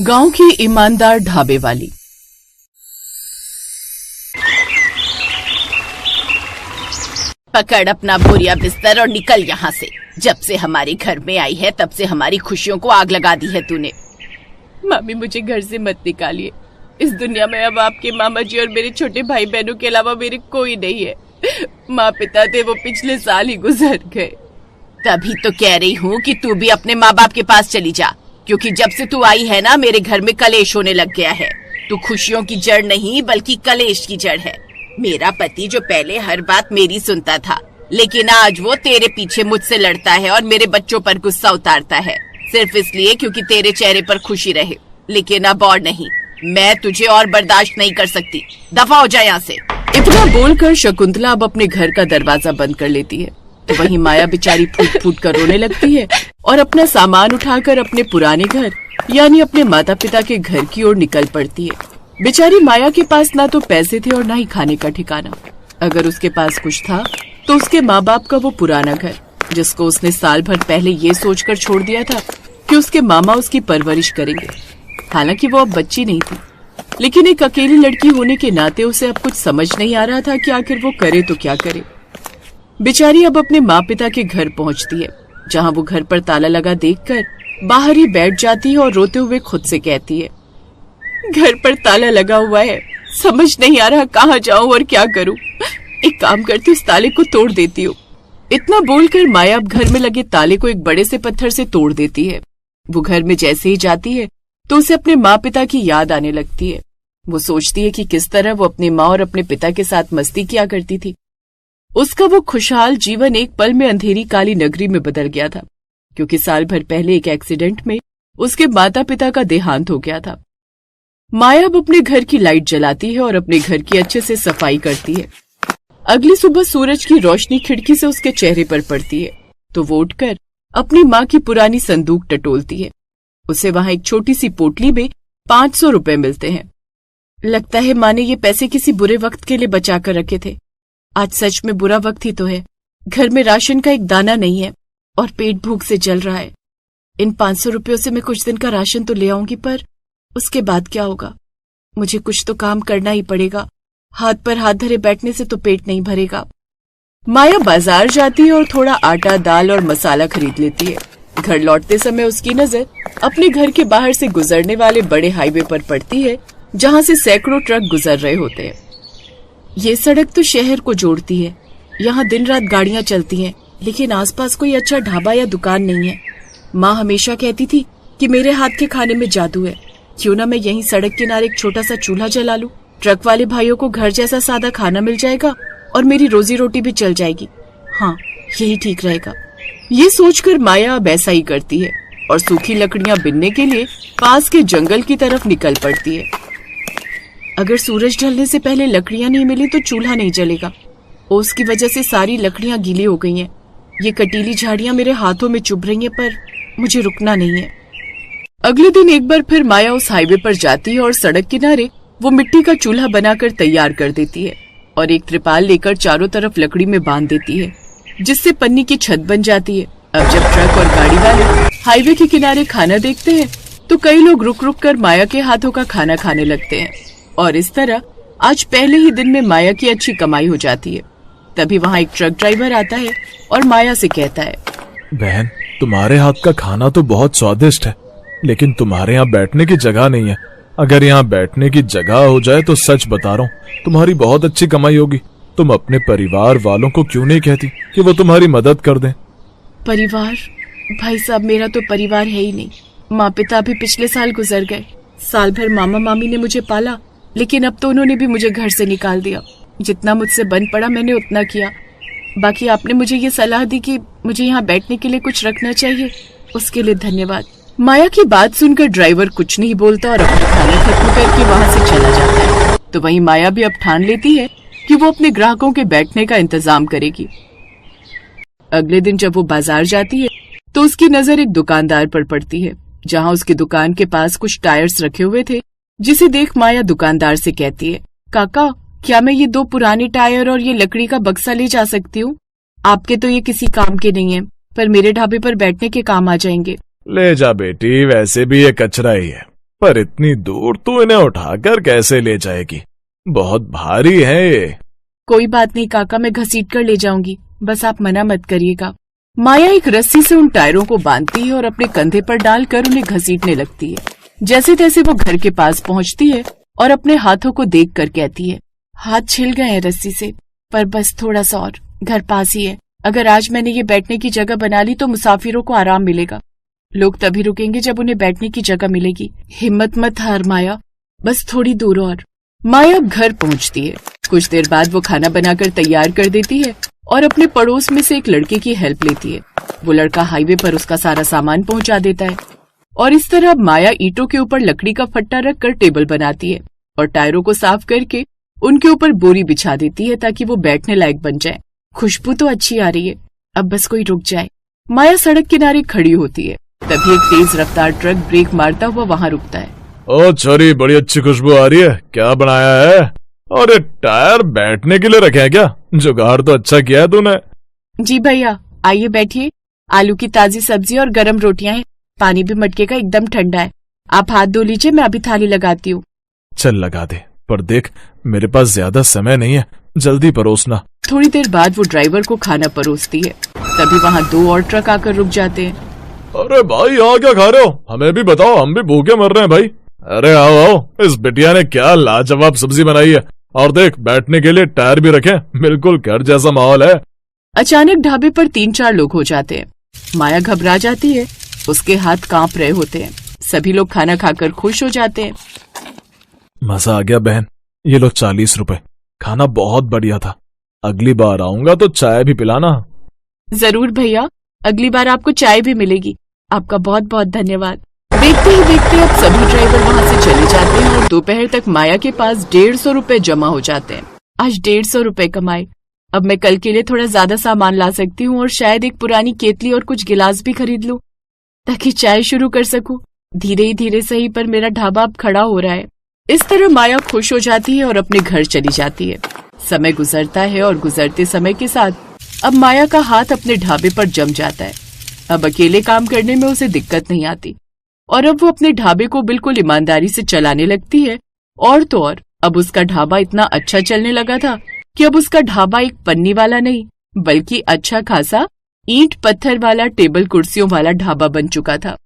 गांव की ईमानदार ढाबे वाली। पकड़ अपना बोरिया बिस्तर और निकल यहाँ से। जब से हमारे घर में आई है तब से हमारी खुशियों को आग लगा दी है तूने। मामी मुझे घर से मत निकालिए। इस दुनिया में अब आपके मामा जी और मेरे छोटे भाई बहनों के अलावा मेरे कोई नहीं है। माँ पिता थे वो पिछले साल ही गुजर गए। तभी तो कह रही हूँ कि तू भी अपने माँ बाप के पास चली जा, क्योंकि जब से तू आई है ना मेरे घर में कलेश होने लग गया है। तू खुशियों की जड़ नहीं बल्कि कलेश की जड़ है। मेरा पति जो पहले हर बात मेरी सुनता था, लेकिन आज वो तेरे पीछे मुझसे लड़ता है और मेरे बच्चों पर गुस्सा उतारता है, सिर्फ इसलिए क्योंकि तेरे चेहरे पर खुशी रहे। लेकिन अब और नहीं, मैं तुझे और बर्दाश्त नहीं कर सकती। दफा हो जा यहाँ से। इतना बोलकर शकुंतला अब अपने घर का दरवाजा बंद कर लेती है। तो वहीं माया बेचारी फूट फूट कर रोने लगती है और अपना सामान उठाकर अपने पुराने घर यानी अपने माता पिता के घर की ओर निकल पड़ती है। बेचारी माया के पास ना तो पैसे थे और ना ही खाने का ठिकाना। अगर उसके पास कुछ था तो उसके माँ बाप का वो पुराना घर, जिसको उसने साल भर पहले ये सोचकर छोड़ दिया था कि उसके मामा उसकी परवरिश करेंगे। हालांकि वो अब बच्ची नहीं थी, लेकिन एक अकेली लड़की होने के नाते उसे अब कुछ समझ नहीं आ रहा था कि आखिर वो करे तो क्या करे। बेचारी अब अपने माँ पिता के घर पहुँचती है, जहाँ वो घर पर ताला लगा देखकर बाहर ही बैठ जाती है और रोते हुए खुद से कहती है, घर पर ताला लगा हुआ है, समझ नहीं आ रहा कहाँ जाऊं और क्या करूं। एक काम करती, उस ताले को तोड़ देती हूँ। इतना बोलकर माया अब घर में लगे ताले को एक बड़े से पत्थर से तोड़ देती है। वो घर में जैसे ही जाती है तो उसे अपने माँ पिता की याद आने लगती है। वो सोचती है कि किस तरह वो अपनी माँ और अपने पिता के साथ मस्ती किया करती थी। उसका वो खुशहाल जीवन एक पल में अंधेरी काली नगरी में बदल गया था, क्योंकि साल भर पहले एक एक्सीडेंट में उसके माता पिता का देहांत हो गया था। माया अब अपने घर की लाइट जलाती है और अपने घर की अच्छे से सफाई करती है। अगली सुबह सूरज की रोशनी खिड़की से उसके चेहरे पर पड़ती है तो वो उठकर अपनी माँ की पुरानी संदूक टटोलती है। उसे वहां एक छोटी सी पोटली में 500 रुपए मिलते हैं। लगता है माँ ने ये पैसे किसी बुरे वक्त के लिए बचा कर रखे थे। आज सच में बुरा वक्त ही तो है। घर में राशन का एक दाना नहीं है और पेट भूख से जल रहा है। इन 500 रुपयों से मैं कुछ दिन का राशन तो ले आऊंगी, पर उसके बाद क्या होगा? मुझे कुछ तो काम करना ही पड़ेगा। हाथ पर हाथ धरे बैठने से तो पेट नहीं भरेगा। माया बाजार जाती है और थोड़ा आटा, दाल और मसाला खरीद लेती है। घर लौटते समय उसकी नजर अपने घर के बाहर से गुजरने वाले बड़े हाईवे पर पड़ती है, जहां से सैकड़ों ट्रक गुजर रहे होते हैं। ये सड़क तो शहर को जोड़ती है। यहाँ दिन रात गाड़ियां चलती हैं, लेकिन आसपास कोई अच्छा ढाबा या दुकान नहीं है। माँ हमेशा कहती थी कि मेरे हाथ के खाने में जादू है। क्यों ना मैं यहीं सड़क किनारे एक छोटा सा चूल्हा जला लूं। ट्रक वाले भाइयों को घर जैसा सादा खाना मिल जाएगा और मेरी रोजी रोटी भी चल जाएगी। हाँ, यही ठीक रहेगा। ये सोचकर माया अब ऐसा ही करती है और सूखी लकड़ियां बिनने के लिए पास के जंगल की तरफ निकल पड़ती है। अगर सूरज ढलने से पहले लकड़ियां नहीं मिली तो चूल्हा नहीं जलेगा। ओस की वजह से सारी लकड़ियां गीली हो गई हैं। ये कटीली झाड़ियां मेरे हाथों में चुभ रही हैं, पर मुझे रुकना नहीं है। अगले दिन एक बार फिर माया उस हाईवे पर जाती है और सड़क किनारे वो मिट्टी का चूल्हा बनाकर तैयार कर देती है और एक त्रिपाल लेकर चारों तरफ लकड़ी में बांध देती है, जिससे पन्नी की छत बन जाती है। अब जब ट्रक और गाड़ी वाले हाईवे के किनारे खाना देखते हैं तो कई लोग रुक रुक कर माया के हाथों का खाना खाने लगते हैं और इस तरह आज पहले ही दिन में माया की अच्छी कमाई हो जाती है। तभी वहाँ एक ट्रक ड्राइवर आता है और माया से कहता है, बहन, तुम्हारे हाथ का खाना तो बहुत स्वादिष्ट है, लेकिन तुम्हारे यहाँ बैठने की जगह नहीं है। अगर यहाँ बैठने की जगह हो जाए तो सच बता रहा हूँ, तुम्हारी बहुत अच्छी कमाई होगी। तुम अपने परिवार वालों को क्यों नहीं कहती कि वो तुम्हारी मदद कर दें? परिवार? भाई साहब, मेरा तो परिवार है ही नहीं। माँ पिता भी पिछले साल गुजर गए। साल भर मामा मामी ने मुझे पाला, लेकिन अब तो उन्होंने भी मुझे घर से निकाल दिया। जितना मुझसे बन पड़ा मैंने उतना किया। बाकी आपने मुझे ये सलाह दी कि मुझे यहाँ बैठने के लिए कुछ रखना चाहिए, उसके लिए धन्यवाद। माया की बात सुनकर ड्राइवर कुछ नहीं बोलता और अपना खाना खत्म करके वहाँ से चला जाता है। तो वहीं माया भी अब ठान लेती है कि वो अपने ग्राहकों के बैठने का इंतजाम करेगी। अगले दिन जब वो बाजार जाती है तो उसकी नजर एक दुकानदार पर पड़ती है, जहाँ उसकी दुकान के पास कुछ टायर्स रखे हुए थे, जिसे देख माया दुकानदार से कहती है, काका, क्या मैं ये 2 पुराने टायर और ये लकड़ी का बक्सा ले जा सकती हूँ? आपके तो ये किसी काम के नहीं है, पर मेरे ढाबे पर बैठने के काम आ जाएंगे। ले जा बेटी, वैसे भी ये कचरा ही है। पर इतनी दूर तू इन्हें उठाकर कैसे ले जाएगी? बहुत भारी है ये। कोई बात नहीं काका, मैं घसीट कर ले जाऊंगी, बस आप मना मत करिएगा। माया एक रस्सी से उन टायरों को बांधती है और अपने कंधे पर डालकर उन्हें घसीटने लगती है। जैसे तैसे वो घर के पास पहुंचती है और अपने हाथों को देखकर कहती है, हाथ छिल गए हैं रस्सी से, पर बस थोड़ा सा और, घर पास ही है। अगर आज मैंने ये बैठने की जगह बना ली तो मुसाफिरों को आराम मिलेगा। लोग तभी रुकेंगे जब उन्हें बैठने की जगह मिलेगी। हिम्मत मत हार माया, बस थोड़ी दूर और। माया अब घर पहुंचती है। कुछ देर बाद वो खाना बनाकर तैयार कर देती है और अपने पड़ोस में से एक लड़के की हेल्प लेती है। वो लड़का हाईवे पर उसका सारा सामान पहुंचा देता है और इस तरह माया ईंटों के ऊपर लकड़ी का फट्टा रखकर टेबल बनाती है और टायरों को साफ करके उनके ऊपर बोरी बिछा देती है ताकि वो बैठने लायक बन जाए। खुशबू तो अच्छी आ रही है, अब बस कोई रुक जाए। माया सड़क किनारे खड़ी होती है, तभी एक तेज रफ्तार ट्रक ब्रेक मारता हुआ वहाँ रुकता है। ओ छोरी, बड़ी अच्छी खुशबू आ रही है, क्या बनाया है? और ये टायर बैठने के लिए रखे हैं क्या? जुगाड़ तो अच्छा किया है तूने। जी भैया, आइए बैठिए। आलू की ताजी सब्जी और गरम रोटियां हैं। पानी भी मटके का एकदम ठंडा है। आप हाथ धो लीजिए, मैं अभी थाली लगाती हूँ। चल लगा दे, पर देख मेरे पास ज्यादा समय नहीं है, जल्दी परोसना। थोड़ी देर बाद वो ड्राइवर को खाना परोसती है, तभी वहाँ 2 और ट्रक आकर रुक जाते हैं। अरे भाई, यहाँ क्या खा रहे हो? हमें भी बताओ, हम भी भूखे मर रहे हैं भाई। अरे आओ आओ, इस बिटिया ने क्या लाजवाब सब्जी बनाई है, और देख बैठने के लिए टायर भी रखे, बिल्कुल घर जैसा माहौल है। अचानक ढाबे पर 3-4 लोग हो जाते हैं। माया घबरा जाती है, उसके हाथ कांप रहे होते हैं। सभी लोग खाना खाकर खुश हो जाते हैं। मजा आ गया बहन, ये लो 40 रुपए, खाना बहुत बढ़िया था। अगली बार आऊंगा तो चाय भी पिलाना। जरूर भैया, अगली बार आपको चाय भी मिलेगी। आपका बहुत बहुत धन्यवाद। देखते ही देखते अब सभी ड्राइवर वहाँ से चले जाते हैं और दोपहर तक माया के पास 150 रुपए जमा हो जाते हैं। आज 150 रुपए कमाए। अब मैं कल के लिए थोड़ा ज्यादा सामान ला सकती हूँ और शायद एक पुरानी केतली और कुछ गिलास भी खरीद लूं ताकि चाय शुरू कर सकूं। धीरे ही धीरे सही, पर मेरा ढाबा अब खड़ा हो रहा है। इस तरह माया खुश हो जाती है और अपने घर चली जाती है। समय गुजरता है और गुजरते समय के साथ अब माया का हाथ अपने ढाबे पर जम जाता है। अब अकेले काम करने में उसे दिक्कत नहीं आती और अब वो अपने ढाबे को बिल्कुल ईमानदारी से चलाने लगती है। और तो और अब उसका ढाबा इतना अच्छा चलने लगा था कि अब उसका ढाबा एक पन्नी वाला नहीं बल्कि अच्छा खासा ईंट पत्थर वाला टेबल कुर्सियों वाला ढाबा बन चुका था।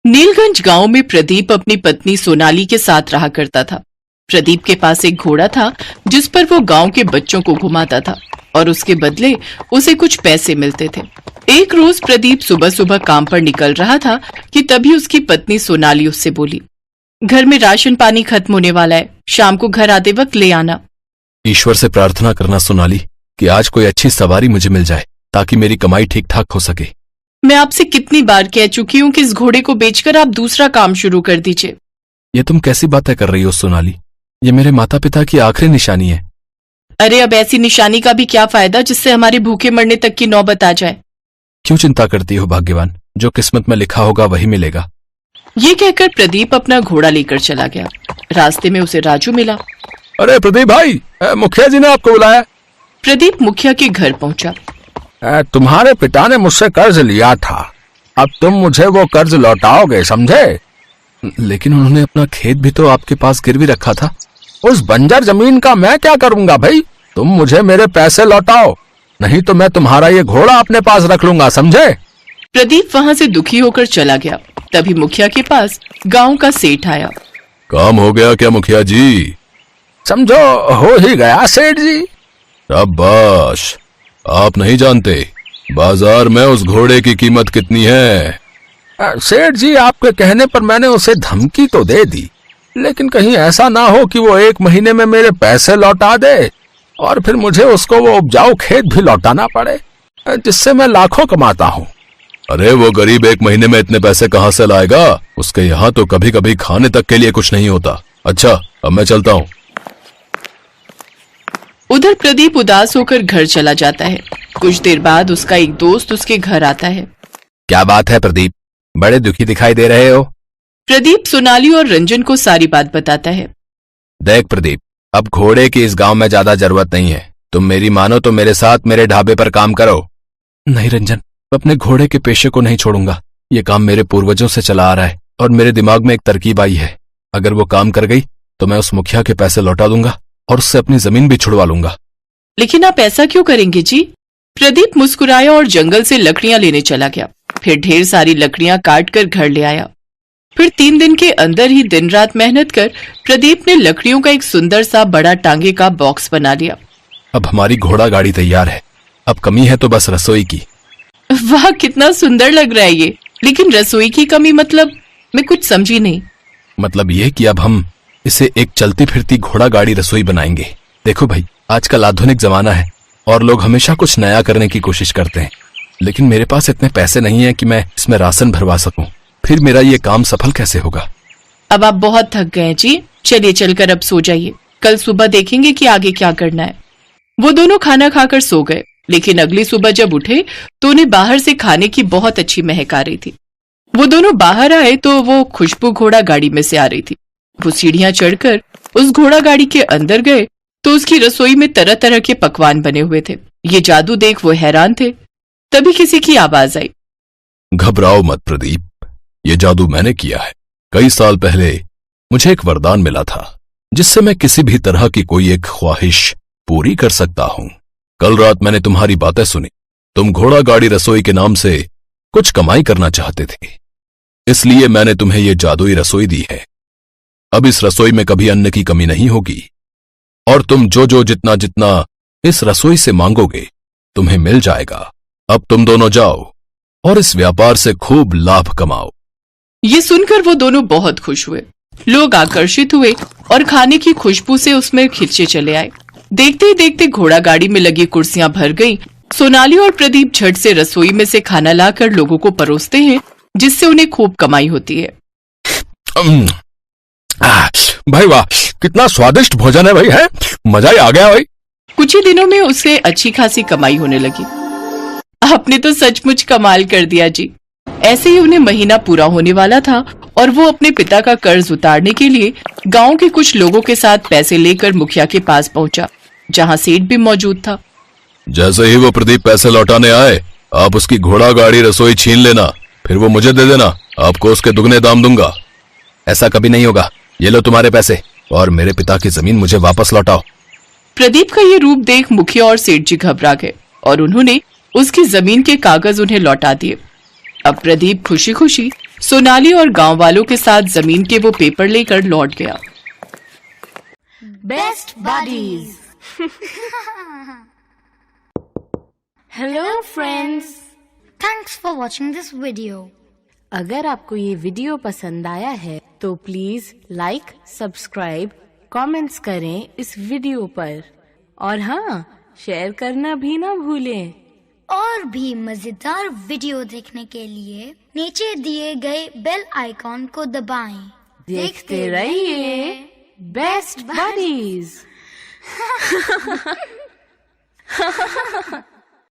नीलगंज गांव में प्रदीप अपनी पत्नी सोनाली के साथ रहा करता था। प्रदीप के पास एक घोड़ा था जिस पर वो गांव के बच्चों को घुमाता था और उसके बदले उसे कुछ पैसे मिलते थे। एक रोज प्रदीप सुबह सुबह काम पर निकल रहा था कि तभी उसकी पत्नी सोनाली उससे बोली, घर में राशन पानी खत्म होने वाला है, शाम को घर आते वक्त ले आना। ईश्वर से प्रार्थना करना सोनाली कि आज कोई अच्छी सवारी मुझे मिल जाए ताकि मेरी कमाई ठीक ठाक हो सके। मैं आपसे कितनी बार कह चुकी हूँ कि इस घोड़े को बेचकर आप दूसरा काम शुरू कर दीजिए। ये तुम कैसी बातें कर रही हो सोनाली? ये मेरे माता पिता की आखिरी निशानी है। अरे अब ऐसी निशानी का भी क्या फायदा जिससे हमारे भूखे मरने तक की नौबत आ जाए। क्यों चिंता करती हो भाग्यवान, जो किस्मत में लिखा होगा वही मिलेगा। ये कहकर प्रदीप अपना घोड़ा लेकर चला गया। रास्ते में उसे राजू मिला। अरे प्रदीप भाई, मुखिया जी ने आपको बुलाया। प्रदीप मुखिया के घर पहुंचा। तुम्हारे पिता ने मुझसे कर्ज लिया था, अब तुम मुझे वो कर्ज लौटाओगे, समझे? लेकिन उन्होंने अपना खेत भी तो आपके पास गिरवी रखा था। उस बंजर जमीन का मैं क्या करूंगा भाई? तुम मुझे मेरे पैसे लौटाओ, नहीं तो मैं तुम्हारा ये घोड़ा अपने पास रख लूंगा, समझे? प्रदीप वहाँ से दुखी होकर चला गया। तभी मुखिया के पास गांव का सेठ आया। काम हो गया क्या मुखिया जी? समझो हो ही गया सेठ जी। शाबाश, आप नहीं जानते बाजार में उस घोड़े की कीमत कितनी है? सेठ जी, आपके कहने पर मैंने उसे धमकी तो दे दी, लेकिन कहीं ऐसा ना हो कि वो 1 महीने में मेरे पैसे लौटा दे और फिर मुझे उसको वो उपजाऊ खेत भी लौटाना पड़े जिससे मैं लाखों कमाता हूँ। अरे वो गरीब 1 महीने में इतने पैसे कहाँ से लाएगा? उसके यहाँ तो कभी कभी खाने तक के लिए कुछ नहीं होता। अच्छा, अब मैं चलता हूँ। उधर प्रदीप उदास होकर घर चला जाता है। कुछ देर बाद उसका एक दोस्त उसके घर आता है। क्या बात है प्रदीप, बड़े दुखी दिखाई दे रहे हो? प्रदीप सोनाली और रंजन को सारी बात बताता है। देख प्रदीप, अब घोड़े की इस गांव में ज्यादा जरूरत नहीं है। तुम मेरी मानो तो मेरे साथ मेरे ढाबे पर काम करो। नहीं रंजन, मैं अपने घोड़े के पेशे को नहीं छोड़ूंगा। ये काम मेरे पूर्वजों से चला आ रहा है और मेरे दिमाग में एक तरकीब आई है। अगर वो काम कर गई तो मैं उस मुखिया के पैसे लौटा दूंगा और उससे अपनी जमीन भी छुड़वा लूंगा। लेकिन आप ऐसा क्यों करेंगे जी? प्रदीप मुस्कुराया और जंगल से लकड़ियां लेने चला गया। फिर ढेर सारी लकड़ियां काट कर घर ले आया। फिर 3 दिन के अंदर ही दिन रात मेहनत कर प्रदीप ने लकड़ियों का एक सुंदर सा बड़ा टांगे का बॉक्स बना लिया। अब हमारी घोड़ा गाड़ी तैयार है। अब कमी है तो बस रसोई की। वाह, कितना सुंदर लग रहा है ये। लेकिन रसोई की कमी मतलब? मैं कुछ समझी नहीं। मतलब ये कि अब हम इसे एक चलती फिरती घोड़ा गाड़ी रसोई बनाएंगे। देखो भाई, आजकल आधुनिक जमाना है और लोग हमेशा कुछ नया करने की कोशिश करते हैं, लेकिन मेरे पास इतने पैसे नहीं है कि मैं इसमें राशन भरवा सकूं। फिर मेरा ये काम सफल कैसे होगा? अब आप बहुत थक गए जी, चलिए चलकर अब सो जाइए। कल सुबह देखेंगे कि आगे क्या करना है। वो दोनों खाना खाकर सो गए, लेकिन अगली सुबह जब उठे तो उन्हें बाहर से खाने की बहुत अच्छी महक आ रही थी। वो दोनों बाहर आए तो वो खुशबू घोड़ा गाड़ी में से आ रही थी। वो सीढ़ियां चढ़कर उस घोड़ा गाड़ी के अंदर गए तो उसकी रसोई में तरह तरह के पकवान बने हुए थे। ये जादू देख वो हैरान थे। तभी किसी की आवाज आई। घबराओ मत प्रदीप, ये जादू मैंने किया है। कई साल पहले मुझे एक वरदान मिला था जिससे मैं किसी भी तरह की कोई एक ख्वाहिश पूरी कर सकता हूं। कल रात मैंने तुम्हारी बातें सुनी। तुम घोड़ा गाड़ी रसोई के नाम से कुछ कमाई करना चाहते थे, इसलिए मैंने तुम्हें ये जादुई रसोई दी है। अब इस रसोई में कभी अन्न की कमी नहीं होगी और तुम जो जितना जितना इस रसोई से मांगोगे तुम्हें मिल जाएगा। अब तुम दोनों जाओ और इस व्यापार से खूब लाभ कमाओ। ये सुनकर वो दोनों बहुत खुश हुए। लोग आकर्षित हुए और खाने की खुशबू से उसमें खिंचे चले आए। देखते ही देखते घोड़ा गाड़ी में लगी कुर्सियां भर गईं। सोनाली और प्रदीप झट से रसोई में से खाना लाकर लोगों को परोसते हैं, जिससे उन्हें खूब कमाई होती है। भाई वाह, कितना स्वादिष्ट भोजन है भाई, है मजा ही आ गया भाई। कुछ ही दिनों में उससे अच्छी खासी कमाई होने लगी। आपने तो सचमुच कमाल कर दिया जी। ऐसे ही उन्हें महीना पूरा होने वाला था और वो अपने पिता का कर्ज उतारने के लिए गांव के कुछ लोगों के साथ पैसे लेकर मुखिया के पास पहुंचा, जहां सेठ भी मौजूद था। जैसे ही वो प्रदीप पैसे लौटाने आए, आप उसकी घोड़ा गाड़ी रसोई छीन लेना, फिर वो मुझे दे देना। आपको उसके दुगने दाम दूंगा। ऐसा कभी नहीं होगा। ये लो तुम्हारे पैसे और मेरे पिता की जमीन मुझे वापस लौटाओ। प्रदीप का ये रूप देख मुखिया और सेठ जी घबरा गए और उन्होंने उसकी जमीन के कागज उन्हें लौटा दिए। अब प्रदीप खुशी खुशी सोनाली और गांव वालों के साथ जमीन के वो पेपर लेकर लौट गया। Best buddies. Hello friends, thanks for watching this video. अगर आपको ये वीडियो पसंद आया है तो प्लीज लाइक, सब्सक्राइब, कमेंट्स करें इस वीडियो पर और हाँ, शेयर करना भी ना भूलें। और भी मजेदार वीडियो देखने के लिए नीचे दिए गए बेल आइकॉन को दबाएं। देखते रहिए बेस्ट बडीज।